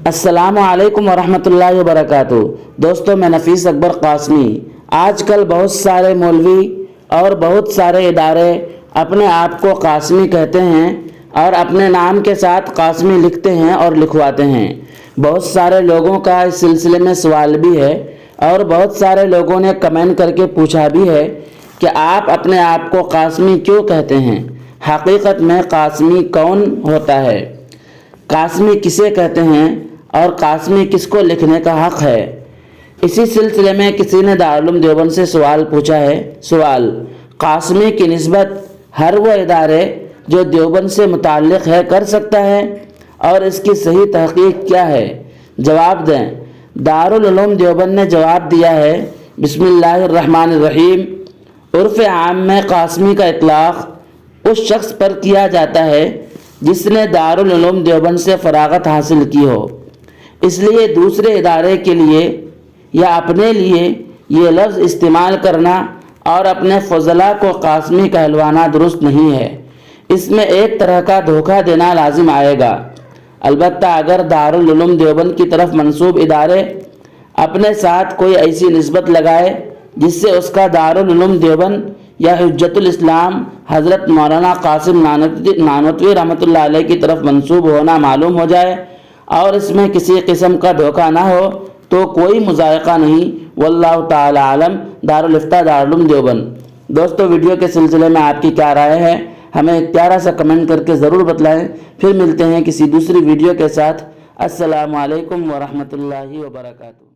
السلام علیکم ورحمۃ اللہ وبرکاتہ۔ دوستو، میں نفیس اکبر قاسمی۔ آج کل بہت سارے مولوی اور بہت سارے ادارے اپنے آپ کو قاسمی کہتے ہیں اور اپنے نام کے ساتھ قاسمی لکھتے ہیں اور لکھواتے ہیں۔ بہت سارے لوگوں کا اس سلسلے میں سوال بھی ہے اور بہت سارے لوگوں نے کمنٹ کر کے پوچھا بھی ہے کہ آپ اپنے آپ کو قاسمی کیوں کہتے ہیں؟ حقیقت میں قاسمی کون ہوتا ہے؟ قاسمی کسے کہتے ہیں اور قاسمی کس کو لکھنے کا حق ہے؟ اسی سلسلے میں کسی نے دارالعلوم دیوبند سے سوال پوچھا ہے۔ سوال: قاسمی کی نسبت ہر وہ ادارے جو دیوبند سے متعلق ہے کر سکتا ہے اور اس کی صحیح تحقیق کیا ہے؟ جواب دیں۔ دارالعلوم دیوبند نے جواب دیا ہے: بسم اللہ الرحمن الرحیم۔ عرف عام میں قاسمی کا اطلاق اس شخص پر کیا جاتا ہے جس نے دارالعلوم دیوبند سے فراغت حاصل کی ہو۔ اس لیے دوسرے ادارے کے لیے یا اپنے لیے یہ لفظ استعمال کرنا اور اپنے فضلاء کو قاسمی کہلوانا درست نہیں ہے۔ اس میں ایک طرح کا دھوکہ دینا لازم آئے گا۔ البتہ اگر دارالعلوم دیوبند کی طرف منسوب ادارے اپنے ساتھ کوئی ایسی نسبت لگائے جس سے اس کا دارالعلوم دیوبند یا حجت الاسلام حضرت مولانا قاسم نانوتوی رحمۃ اللہ علیہ کی طرف منسوب ہونا معلوم ہو جائے اور اس میں کسی قسم کا دھوکہ نہ ہو تو کوئی مضائقہ نہیں۔ واللہ تعالی عالم۔ دارالفتہ دارالعلوم دیوبند۔ دوستو، ویڈیو کے سلسلے میں آپ کی کیا رائے ہے؟ ہمیں ایک پیارا سا کمنٹ کر کے ضرور بتلائیں۔ پھر ملتے ہیں کسی دوسری ویڈیو کے ساتھ۔ السلام علیکم ورحمۃ اللہ وبرکاتہ۔